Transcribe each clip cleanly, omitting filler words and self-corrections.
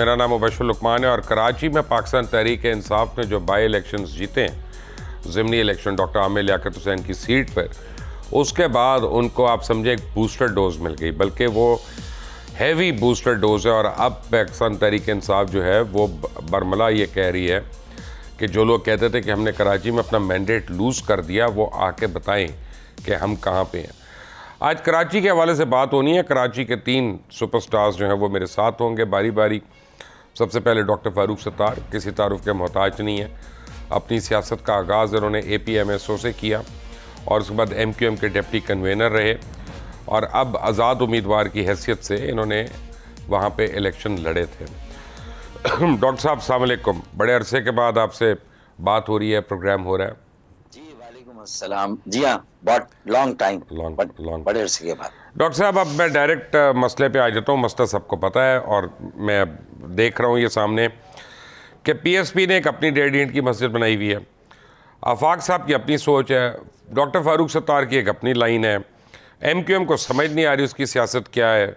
मेरा नाम मुबशर लुकमान है और कराची में पाकिस्तान तहरीक इंसाफ ने जो बाई इलेक्शंस जीते हैं, ज़िमनी इलेक्शन डॉक्टर आमिर लियाकत हुसैन की सीट पर, उसके बाद उनको आप समझे एक बूस्टर डोज मिल गई, बल्कि वो हैवी बूस्टर डोज है। और अब पाकिस्तान तहरीक इंसाफ जो है वो बरमला ये कह रही है कि जो लोग कहते थे कि हमने कराची में अपना मैंडेट लूज़ कर दिया, वो आके बताएं कि हम कहाँ पे हैं। आज कराची के हवाले से बात होनी है। कराची के 3 सुपरस्टार्स जो हैं वो मेरे साथ होंगे बारी बारी। सबसे पहले डॉक्टर फ़ारूक सत्तार, किसी तारुफ के मोहताज नहीं है। अपनी सियासत का आगाज़ इन्होंने APMSO से किया और उसके बाद MQM के डिप्टी कन्वेनर रहे और अब आज़ाद उम्मीदवार की हैसियत से इन्होंने वहाँ पे इलेक्शन लड़े थे। डॉक्टर साहब अस्सलाम वालेकुम, बड़े अरसे के बाद आपसे बात हो रही है, प्रोग्राम हो रहा है। जी वालेकुम अस्सलाम। जी हाँ, बहुत लॉन्ग टाइम, बड़े अरसे के बाद। डॉक्टर साहब, अब मैं डायरेक्ट मसले पे आ जाता हूँ। मसला सबको पता है और मैं देख रहा हूँ ये सामने कि PSP ने एक अपनी 1.5 ईंट की मस्जिद बनाई हुई है, आफाक साहब की अपनी सोच है, डॉक्टर फ़ारूक सत्तार की एक अपनी लाइन है, MQM को समझ नहीं आ रही उसकी सियासत क्या है।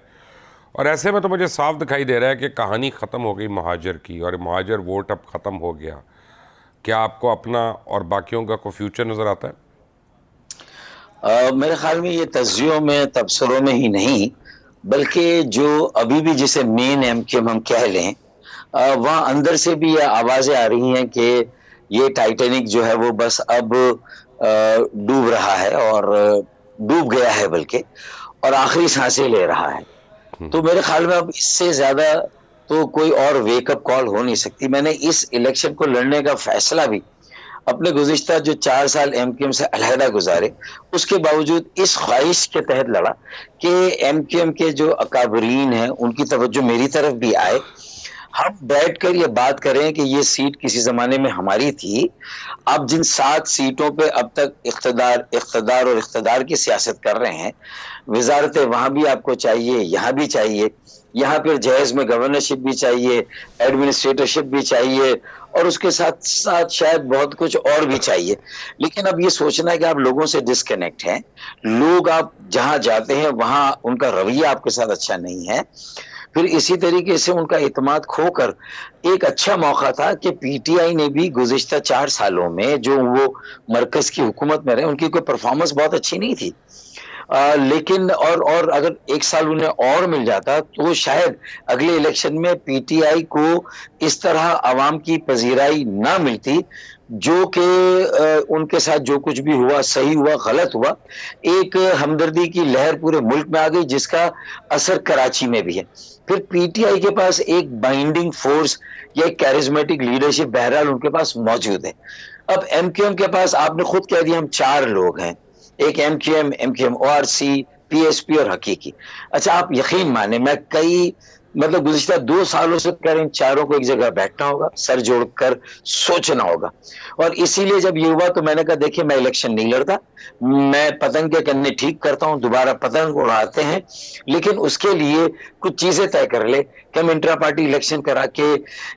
और ऐसे में तो मुझे साफ दिखाई दे रहा है कि कहानी ख़त्म हो गई महाजर की और महाजर वोट अब ख़त्म हो गया। क्या आपको अपना और बाकियों का कोई फ्यूचर नज़र आता है? मेरे ख्याल में ये तज्जियों में, तबसरों में ही नहीं, बल्कि जो अभी भी जिसे मेन MQM हम कह लें, वहाँ अंदर से भी ये आवाज़ें आ रही हैं कि ये टाइटैनिक जो है वो बस अब डूब रहा है और डूब गया है बल्कि, और आखिरी सांसें ले रहा है। तो मेरे ख्याल में अब इससे ज़्यादा तो कोई और वेकअप कॉल हो नहीं सकती। मैंने इस इलेक्शन को लड़ने का फैसला भी अपने गुज़िश्ता जो 4 साल MQM से अलहदा गुजारे, उसके बावजूद इस ख्वाहिश के तहत लड़ा कि MQM के जो अकाबरीन हैं उनकी तवज्जो मेरी तरफ भी आए, हम बैठकर ये बात करें कि ये सीट किसी ज़माने में हमारी थी। अब जिन 7 सीटों पे अब तक इक़्तिदार की सियासत कर रहे हैं, वज़ारतें वहाँ भी आपको चाहिए, यहाँ भी चाहिए, यहाँ फिर जहेज़ में गवर्नरशिप भी चाहिए, एडमिनिस्ट्रेटरशिप भी चाहिए और उसके साथ साथ शायद बहुत कुछ और भी चाहिए। लेकिन अब ये सोचना है कि आप लोगों से डिस्कनेक्ट हैं, लोग आप जहाँ जाते हैं वहाँ उनका रवैया आपके साथ अच्छा नहीं है, फिर इसी तरीके से उनका इत्मीनान खोकर एक अच्छा मौका था कि PTI ने भी गुज़िश्ता 4 सालों में जो वो मरकज़ की हुकूमत में रहे, उनकी कोई परफॉर्मेंस बहुत अच्छी नहीं थी। लेकिन और अगर 1 साल उन्हें और मिल जाता तो शायद अगले इलेक्शन में PTI को इस तरह अवाम की पजीराई ना मिलती, जो कि उनके साथ जो कुछ भी हुआ, सही हुआ, गलत हुआ, एक हमदर्दी की लहर पूरे मुल्क में आ गई जिसका असर कराची में भी है। फिर PTI के पास एक बाइंडिंग फोर्स या एक कैरिज्मेटिक लीडरशिप बहरहाल उनके पास मौजूद है। अब MQM के पास आपने खुद कह दिया हम 4 लोग हैं, एक MQM, ORC, PSP और हकीकी। अच्छा, आप यकीन माने मैं गुज़िश्ता 2 सालों से कह रहे इन चारों को एक जगह बैठना होगा, सर जोड़कर सोचना होगा। और इसीलिए जब ये हुआ तो मैंने कहा देखिए मैं इलेक्शन नहीं लड़ता, मैं पतंग के कन्ने ठीक करता हूँ, दोबारा पतंग उड़ाते हैं, लेकिन उसके लिए कुछ चीजें तय कर ले कि हम इंट्रा पार्टी इलेक्शन करा के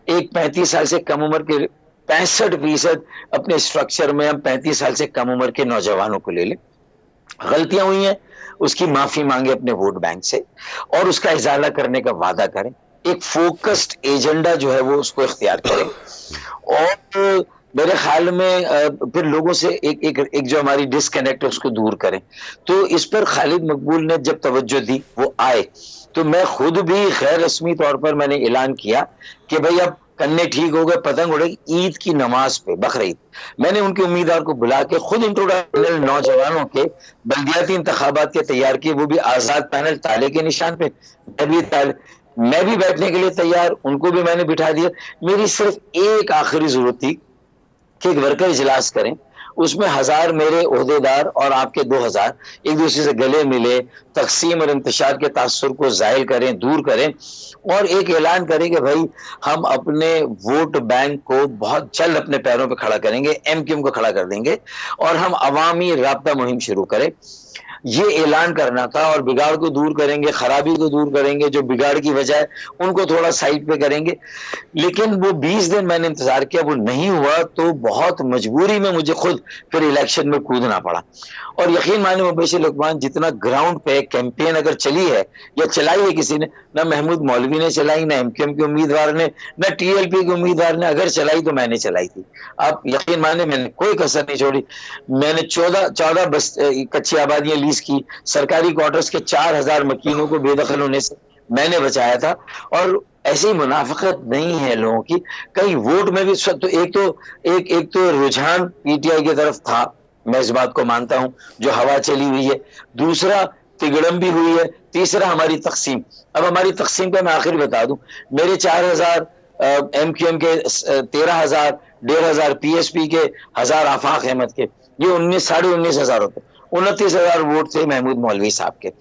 एक 35 साल से कम उम्र के 65% अपने स्ट्रक्चर में हम 35 साल से कम उम्र के नौजवानों को ले लें। गलतियां हुई हैं उसकी माफी मांगे अपने वोट बैंक से और उसका इजाला करने का वादा करें, एक फोकस्ड एजेंडा जो है वो उसको इख्तियार करें और मेरे ख्याल में फिर लोगों से एक जो हमारी डिस्कनेक्ट है उसको दूर करें। तो इस पर खालिद मकबूल ने जब तवज्जो दी, वो आए, तो मैं खुद भी गैर रस्मी तौर पर मैंने ऐलान किया कि भाई अब कन्ने ठीक हो गए, पतंग उड़ेगी ईद की नमाज पे, बकरीद। मैंने उनके उम्मीदवार को बुला के खुद इंट्रोडक्शन नौजवानों के बल्दियाती इंतखाबात के तैयार किए, वो भी आजाद पैनल, ताले के निशान पे। मैं भी बैठने के लिए तैयार, उनको भी मैंने बिठा दिया। मेरी सिर्फ एक आखिरी जरूरत थी कि एक वर्कर इजलास करें, उसमें 1000 मेरे ओहदेदार और आपके 2000 एक दूसरे से गले मिले, तकसीम और इंतशार के तासुर को जाहिर करें, दूर करें और एक ऐलान करें कि भाई हम अपने वोट बैंक को बहुत जल्द अपने पैरों पे खड़ा करेंगे, MQM को खड़ा कर देंगे और हम अवामी राब्ता मुहिम शुरू करें। ये ऐलान करना था और बिगाड़ को दूर करेंगे, खराबी को दूर करेंगे, जो बिगाड़ की वजह है उनको थोड़ा साइड पे करेंगे। लेकिन वो 20 दिन मैंने इंतजार किया, वो नहीं हुआ, तो बहुत मजबूरी में मुझे खुद फिर इलेक्शन में कूदना पड़ा। और यकीन माने मुबशिर लुकमान, जितना ग्राउंड पे कैंपेन अगर चली है या चलाई है किसी ने, ना महमूद मौलवी ने चलाई, ना एमक्यूएम के उम्मीदवार ने, ना टीएलपी के उम्मीदवार ने, अगर चलाई तो मैंने चलाई थी। आप यकीन माने मैंने कोई कसर नहीं छोड़ी। मैंने 14 कच्ची आबादियां लीज की, सरकारी क्वार्टर्स के 4000 मकीनों को बेदखल होने से मैंने बचाया था। और ऐसी मुनाफिकत नहीं है लोगों की। कहीं वोट में भी तो एक तो रुझान पीटीआई की तरफ था, मैं इस बात को मानता हूं, जो हवा चली हुई है। दूसरा तिगड़म भी हुई है। तीसरा हमारी तकसीम। अब हमारी तकसीम का मैं आखिर बता दूं, मेरे 4000 एमक्यूएम के, 13,000, 1,500 पीएसपी के, 1000 आफाक अहमद के, ये 19,500 होते, 29,000 वोट थे महमूद मौलवी साहब के।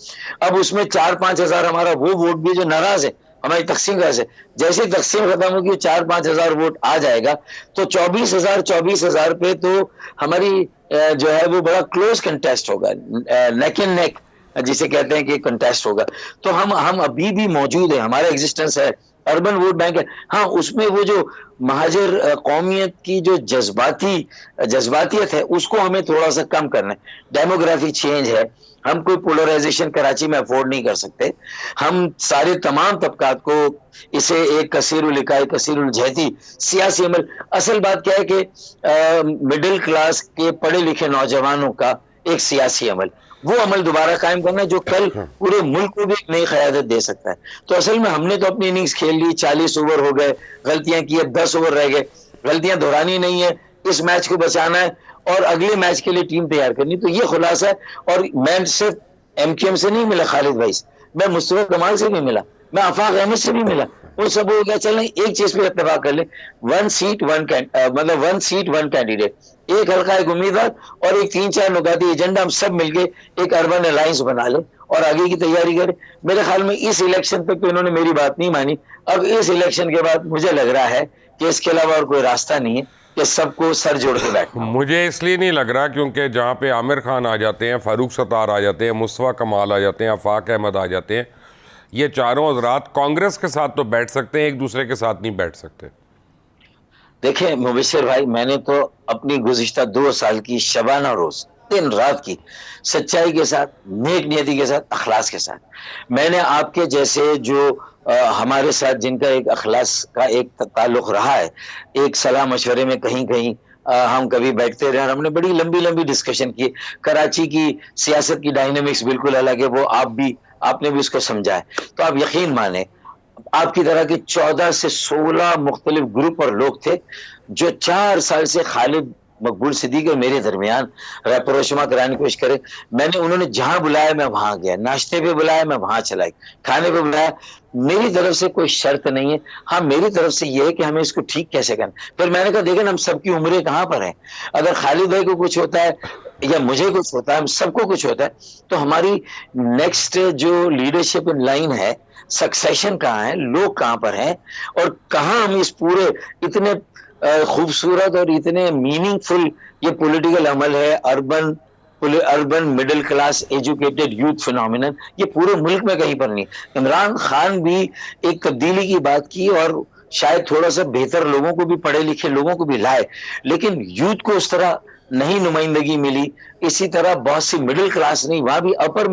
अब उसमें 4-5 हजार हमारा वो वोट भी जो नाराज है हमारी तकसीम कैसे, जैसे तकसीम खत्म होगी 4-5 हजार वोट आ जाएगा, तो 24,000 पे तो हमारी जो है वो बड़ा क्लोज कंटेस्ट होगा, नेक एंड नेक जिसे कहते हैं कि कंटेस्ट होगा। तो हम अभी भी मौजूद है, हमारा एग्जिस्टेंस है, अर्बन वोट बैंक है। हाँ, उसमें वो जो महाजर कौमियत की जो जज्बातियत है उसको हमें थोड़ा सा कम करना है। डेमोग्राफिक चेंज है, हम कोई पोलराइजेशन कराची में अफोर्ड नहीं कर सकते। हम सारे तमाम तबकात को इसे एक कसीरुल इकाई, कसीरुल जहती सियासी अमल, असल बात क्या है कि मिडिल क्लास के पढ़े लिखे नौजवानों का एक सियासी अमल, वो अमल दोबारा कायम करना है जो कल पूरे मुल्क को भी एक नई क़यादत दे सकता है। तो असल में हमने तो अपनी इनिंग्स खेल ली, 40 ओवर हो गए, गलतियां की है, 10 ओवर रह गए, गलतियां दोहरानी नहीं है, इस मैच को बचाना है और अगले मैच के लिए टीम तैयार करनी। तो ये खुलासा है। और मैं सिर्फ एमक्यूएम से नहीं मिला खालिद भाई से, मैं मुस्तफा कमाल से भी मिला, मैं आफाक अहमद से भी मिला। उन सब हो गया, चलें एक चीज पे इत्तेफाक कर ले, 1 सीट 1 कैंडिडेट, एक हल्का एक उम्मीदवार और एक 3-4 नुकाती एजेंडा, हम सब मिलके एक अर्बन अलायंस बना ले और आगे की तैयारी करें। मेरे ख्याल में इस इलेक्शन तक तो इन्होंने मेरी बात नहीं मानी। अब इस इलेक्शन के बाद मुझे लग रहा है कि इसके अलावा और कोई रास्ता नहीं है कि सबको सर जोड़ के बैठना। मुझे इसलिए नहीं लग रहा क्योंकि जहाँ पे आमिर खान आ जाते हैं, फारूक सत्तार आ जाते हैं, मुस्तफा कमाल आ जाते हैं, आफाक अहमद आ जाते हैं, ये चारों हजरात कांग्रेस के साथ तो बैठ सकते हैं, एक दूसरे के साथ नहीं बैठ सकते। देखें मुबशिर भाई, मैंने तो अपनी गुज़िश्ता 2 साल की शबाना रोज दिन रात की सच्चाई के साथ, नेक नियति के साथ, अखलास के साथ, मैंने आपके जैसे जो हमारे साथ जिनका एक अखलास का एक ताल्लुक रहा है, एक सलाह मशवरे में कहीं कहीं हम कभी बैठते रहे, हमने बड़ी लंबी लंबी डिस्कशन की। कराची की सियासत की डायनेमिक्स बिल्कुल अलग है, वो आपने भी उसको समझा है। तो आप यकीन माने, आपकी तरह के 14 से 16 मुख्तलिफ ग्रुप और लोग थे जो 4 साल से खालिद, मकबूल सिद्दीकी और मेरे दरमियान रैपरोशमा कराने की कोशिश करे। उन्होंने जहां बुलाया मैं वहां गया, नाश्ते पे बुलाया मैं वहां चला, खाने पे बुलाया। मेरी तरफ से कोई शर्त नहीं है, हाँ मेरी तरफ से ये है कि हमें इसको ठीक कैसे करना। फिर मैंने कहा देखें, हम सबकी उम्रें कहाँ पर हैं, अगर खालिद भाई को कुछ होता है या मुझे कुछ होता है, हम सबको कुछ होता है, तो हमारी नेक्स्ट जो लीडरशिप इन लाइन है, सक्सेशन कहाँ है, लोग कहाँ पर हैं और कहाँ हम इस पूरे इतने खूबसूरत और इतने मीनिंगफुल ये पॉलिटिकल अमल है, urban middle class educated youth phenomenon, ये पूरे मुल्क में कहीं पर नहीं। इमरान खान भी एक तब्दीली की बात की और शायद थोड़ा सा बेहतर लोगों को भी, पढ़े लिखे लोगों को भी लाए, लेकिन यूथ को उस तरह नहीं नुमाइंदगी मिली। इसी तरह बहुत सी मिडिल क्लास नहीं, वहां भी अपर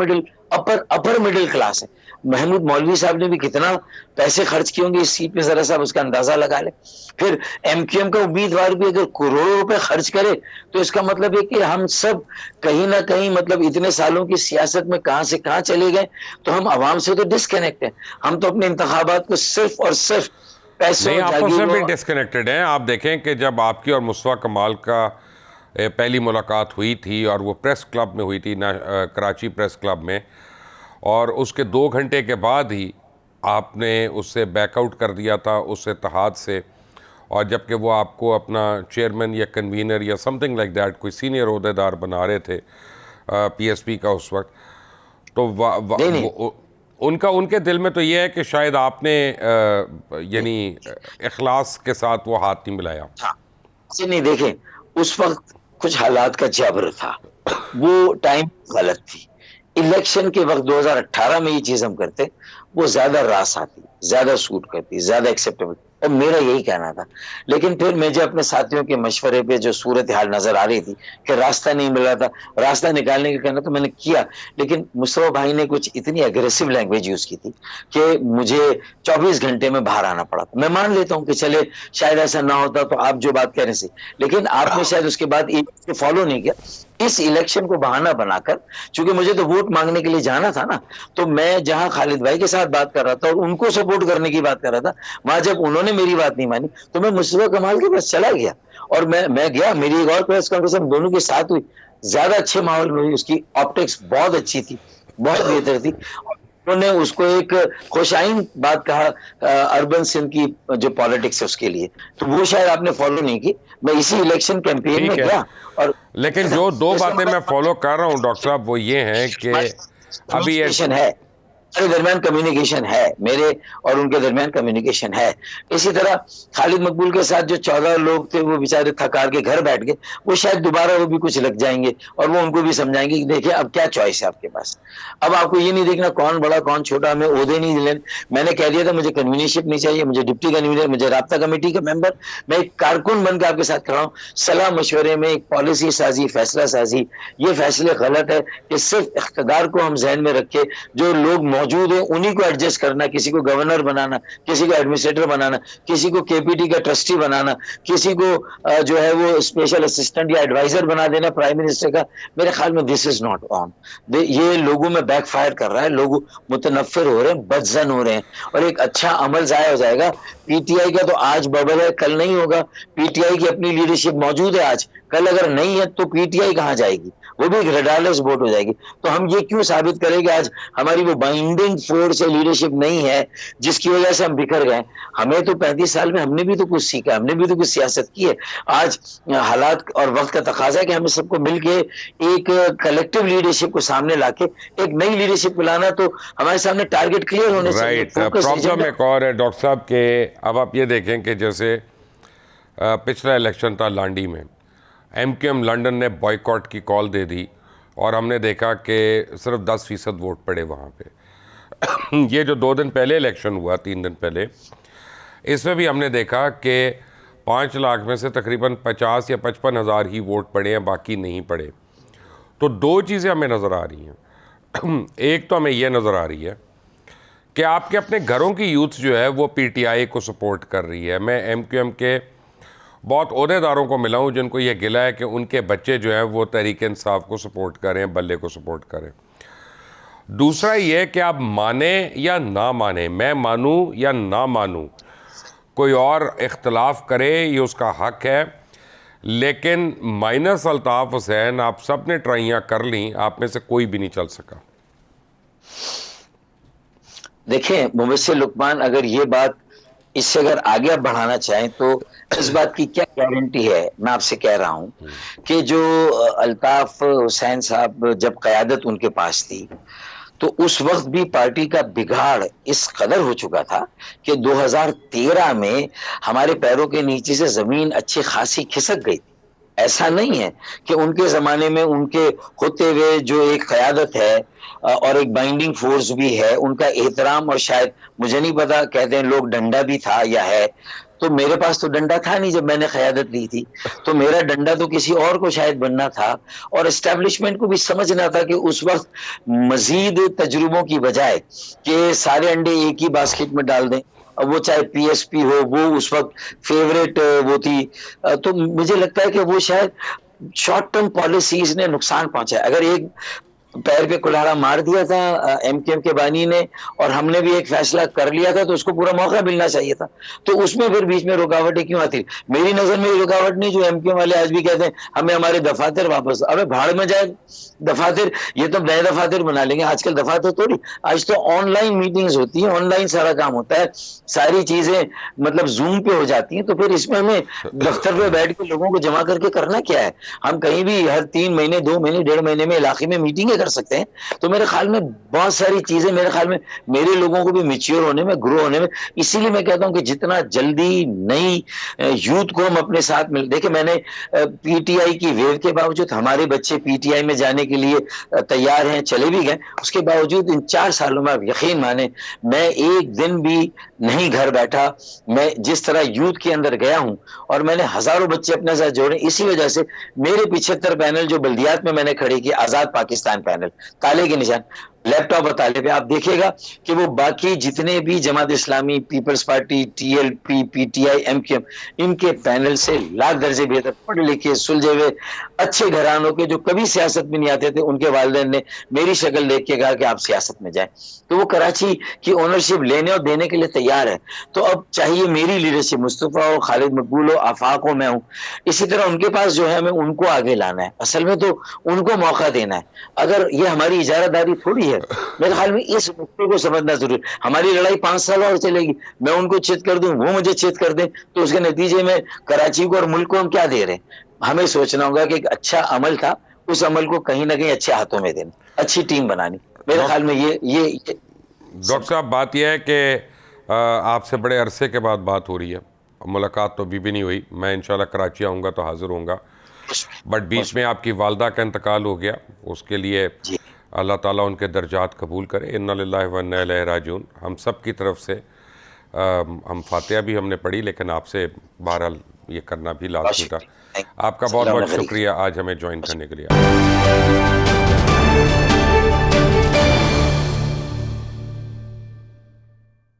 मिडिल क्लास है। महमूद मौलवी साहब ने भी कितना पैसे खर्च किए होंगे इस सीट पे, जरा साहब उसका अंदाजा लगा ले। फिर एमक्यूएम का उम्मीदवार भी अगर करोड़ों रुपए खर्च करे तो इसका मतलब है कि हम सब कहीं ना कहीं मतलब इतने सालों की सियासत में कहां से कहां चले गए, तो हम आवाम से तो डिस्कनेक्ट हैं। हम तो अपने इंतखाबात को सिर्फ और सिर्फ पैसों, आपस में भी डिस्कनेक्टेड हैं। आप देखें कि जब आपकी और मुस्तफा कमाल का पहली मुलाकात हुई थी और वो प्रेस क्लब में हुई थी, कराची प्रेस क्लब में, और उसके 2 घंटे के बाद ही आपने उससे बैकआउट कर दिया था उस इत्तेहाद से, और जबकि वो आपको अपना चेयरमैन या कन्वीनर या समथिंग लाइक दैट कोई सीनियर ओहदेदार बना रहे थे पीएसपी का उस वक्त, तो उनके दिल में तो ये है कि शायद आपने यानी इखलास के साथ वो हाथ नहीं मिलाया। नहीं, देखें उस वक्त कुछ हालात का जबर था, वो टाइम गलत थी। इलेक्शन के वक्त 2018 में ये चीज हम करते, वो ज्यादा रास आती, ज्यादा सूट करती, ज्यादा एक्सेप्टेबल, और मेरा यही कहना था। लेकिन फिर मुझे अपने साथियों के मशवरे पे जो सूरत हाल नजर आ रही थी कि रास्ता नहीं मिल रहा था, रास्ता निकालने का कहना तो मैंने किया, लेकिन मुस्तफा भाई ने कुछ इतनी अग्रेसिव लैंग्वेज यूज की थी कि मुझे 24 घंटे में बाहर आना पड़ा। मैं मान लेता हूं कि चले शायद ऐसा ना होता तो आप जो बात कह रहे थे, लेकिन आपने शायद उसके बाद फॉलो नहीं किया। इस इलेक्शन को बहाना बनाकर, चूंकि मुझे तो वोट मांगने के लिए जाना था ना, तो मैं जहां खालिद भाई के साथ बात कर रहा था और उनको सपोर्ट करने की बात कर रहा था, वहां जब उन्होंने मेरी बात नहीं मानी तो मैं मुस्तफा कमाल के पास चला गया, और मैं गया, मेरी एक और प्रेस कॉन्फ्रेंस हम दोनों के साथ हुई, ज्यादा अच्छे माहौल में हुई, उसकी ऑप्टिक्स बहुत अच्छी थी, बहुत बेहतर थी। उन्होंने उसको एक खुशाइन बात कहा अर्बन सिंध की जो पॉलिटिक्स है उसके लिए, तो वो शायद आपने फॉलो नहीं की। मैं इसी इलेक्शन कैंपेन में गया, और लेकिन जो दो बातें मैं फॉलो कर रहा हूं डॉक्टर साहब, वो ये हैं कि अभी ये है, मेरे दरमियान कम्युनिकेशन है, मेरे और उनके दरमियान कम्युनिकेशन है। इसी तरह खालिद मकबूल के साथ जो 14 लोग थे वो बेचारे थकार के घर बैठ गए, वो शायद दोबारा वो भी कुछ लग जाएंगे और वो उनको भी समझाएंगे कि देखिए अब क्या चॉइस है आपके पास, अब आपको ये नहीं देखना कौन बड़ा कौन छोटा, हमें ओहदे नहीं लेने। मैंने कह दिया था मुझे कन्वीनरशिप नहीं चाहिए, मुझे डिप्टी कन्वीनर, मुझे राब्ता कमेटी का मेंबर, मैं एक कारकुन बनकर आपके साथ खड़ा हूँ, सलाह मशवरे में एक पॉलिसी साजी, फैसला साजी। ये फैसले गलत है कि सिर्फ इख्तिदार को हम जहन में रखे, जो लोग मौजूद है उन्हीं को एडजस्ट करना, किसी को गवर्नर बनाना, किसी को एडमिनिस्ट्रेटर बनाना, किसी को केपीटी का ट्रस्टी बनाना, किसी को जो है वो स्पेशल असिस्टेंट या एडवाइजर बना देना प्राइम मिनिस्टर का, मेरे ख्याल में दिस इज नॉट ऑन। ये लोगों में बैकफायर कर रहा है, लोग मुतनफिर हो रहे हैं, बदजन हो रहे हैं, और एक अच्छा अमल जाया हो जाएगा। पीटीआई का तो आज बबल है, कल नहीं होगा। पीटीआई की अपनी लीडरशिप मौजूद है आज, कल अगर नहीं है तो पीटीआई कहां जाएगी, वो भी रेडारलेस वोट हो जाएगी। तो हम ये क्यों साबित करें कि आज हमारी वो बाइंडिंग फोर्स या लीडरशिप नहीं है जिसकी वजह से हम बिखर गए। हमें तो 35 साल में हमने भी तो कुछ सीखा, हमने भी तो कुछ सियासत की है। आज हालात और वक्त का तकाजा है कि हमें सबको मिलके एक कलेक्टिव लीडरशिप को सामने लाके एक नई लीडरशिप मिलाना, तो हमारे सामने टारगेट क्लियर होने चाहिए। प्रॉब्लम एक और है डॉक्टर साहब के, अब आप ये देखें कि जैसे पिछला इलेक्शन था लांडी में, एमक्यूएम लंदन ने बॉयकॉट की कॉल दे दी और हमने देखा कि सिर्फ 10% वोट पड़े वहाँ पे। ये जो 2 दिन पहले इलेक्शन हुआ, 3 दिन पहले, इसमें भी हमने देखा कि 5 लाख में से तकरीबन 50 या 55 हज़ार ही वोट पड़े हैं, बाकी नहीं पड़े। तो 2 चीज़ें हमें नज़र आ रही हैं। एक तो हमें यह नज़र आ रही है कि आपके अपने घरों की यूथ जो है वो पीटीआई को सपोर्ट कर रही है। मैं एमक्यूएम के बहुत ओहदेदारों को मिला हूँ जिनको ये गिला है कि उनके बच्चे जो हैं वो तहरीक इंसाफ को सपोर्ट करें, बल्ले को सपोर्ट करें। दूसरा ये कि आप माने या ना माने, मैं मानूँ या ना मानूँ, कोई और इख्तलाफ करे ये उसका हक है, लेकिन माइनस अल्ताफ़ हुसैन आप सब ने ट्राइयाँ कर ली, आप में से कोई भी नहीं चल सका। देखें मुबस्सिर लुकमान, अगर ये बात इससे अगर आगे आप बढ़ाना चाहें तो इस बात की क्या गारंटी है, मैं आपसे कह रहा हूं कि जो अल्ताफ हुसैन साहब जब क़यादत उनके पास थी तो उस वक्त भी पार्टी का बिगाड़ इस कदर हो चुका था कि 2013 में हमारे पैरों के नीचे से जमीन अच्छी खासी खिसक गई थी। ऐसा नहीं है कि उनके जमाने में उनके होते हुए जो एक क़यादत है और एक बाइंडिंग फोर्स भी है, उनका एहतराम, और शायद मुझे नहीं पता कहते हैं लोग डंडा भी था या है, तो मेरे पास तो डंडा था नहीं जब मैंने क़यादत ली थी, तो मेरा डंडा तो किसी और को शायद बनना था, और एस्टेब्लिशमेंट को भी समझना था कि उस वक्त मजीद तजुर्बों की बजाय कि सारे अंडे एक ही बास्केट में डाल दें, अब वो चाहे पीएसपी हो, वो उस वक्त फेवरेट वो थी, तो मुझे लगता है कि वो शायद शॉर्ट टर्म पॉलिसीज ने नुकसान पहुंचा है। अगर एक पैर पे कुल्हाड़ा मार दिया था एमक्यूएम के बानी ने और हमने भी एक फैसला कर लिया था तो उसको पूरा मौका मिलना चाहिए था, तो उसमें फिर बीच में रुकावटें क्यों आती? मेरी नजर में रुकावट नहीं जो एमक्यूएम वाले आज भी कहते हैं हमें हमारे दफातर वापस, अबे भाड़ में जाए दफातर, ये तो नए दफातर बना लेंगे। आजकल दफातर थोड़ी, आज तो ऑनलाइन मीटिंग्स होती है, ऑनलाइन सारा काम होता है, सारी चीजें मतलब जूम पे हो जाती हैं, तो फिर इसमें हमें दफ्तर पे बैठ के लोगों को जमा करके करना क्या है? हम कहीं भी हर 3 महीने 2 महीने 1.5 महीने में इलाके में मीटिंगें कर सकते हैं। तो मेरे ख्याल में बहुत सारी चीजें, मेरे ख्याल में मेरे लोगों को भी मैच्योर होने में, ग्रो होने में, इसीलिए मैं कहता हूं कि जितना जल्दी नई यूथ को हम अपने साथ मिल, देखिए मैंने पीटीआई की वेव के बावजूद हमारे बच्चे पीटीआई में जाने के लिए तैयार हैं, चले भी गए, उसके बावजूद इन 4 सालों में आप यकीन माने मैं एक दिन भी नहीं घर बैठा। मैं जिस तरह यूथ के अंदर गया हूं और मैंने हजारों बच्चे अपने साथ जोड़े, इसी वजह से मेरे 75 पैनल जो बल्दियात में मैंने खड़े किए, आजाद पाकिस्तान पैनल, ताले के निशान, लैपटॉप और ताले पे, आप देखिएगा कि वो बाकी जितने भी Jamaat Islami, Peoples Party, TLP, PTI, MQM, इनके पैनल से लाख दर्जे बेहतर पढ़े लिखे सुलझे हुए अच्छे घरानों के जो कभी सियासत में नहीं आते थे, उनके वालिदैन ने मेरी शक्ल देख के कहा कि आप सियासत में जाएं। तो वो कराची की ओनरशिप लेने और देने के लिए तैयार है। तो अब चाहिए मेरी लीडरशिप, मुस्तफा हो, खालिद मकबूल हो, आफाक हो, मैं हूं, इसी तरह उनके पास जो है हमें उनको आगे लाना है। असल में तो उनको मौका देना है। अगर ये हमारी इजारादारी थोड़ी है, मेरे ख्याल में इस नुकते को समझना जरूरी। हमारी लड़ाई 5 साल और चलेगी, मैं उनको चित कर दूं, वो मुझे चित कर दें, तो उसके नतीजे में कराची को और मुल्क को हम क्या दे रहे हैं। हमें सोचना होगा कि एक अच्छा अमल था, उस अमल को कहीं ना कहीं अच्छे हाथों में देना, अच्छी टीम बनानी। मेरे ख्याल में ये डॉक्टर साहब, बात यह है कि आपसे बड़े अरसे के बाद बात हो रही है, मुलाकात तो अभी भी नहीं हुई। मैं इंशाल्लाह कराची आऊँगा तो हाजिर होऊंगा, बट बीच में आपकी वालदा का इंतकाल हो गया, उसके लिए अल्लाह ताला उनके दर्जात कबूल करे। इन्ना लिल्लाहि व इन्ना इलैहि राजिऊन। हम सब की तरफ से हम फातिहा भी हमने पढ़ी, लेकिन आपसे बहरहाल ये करना भी लाजमी था। आपका बहुत बहुत शुक्रिया आज हमें ज्वाइन करने के लिए।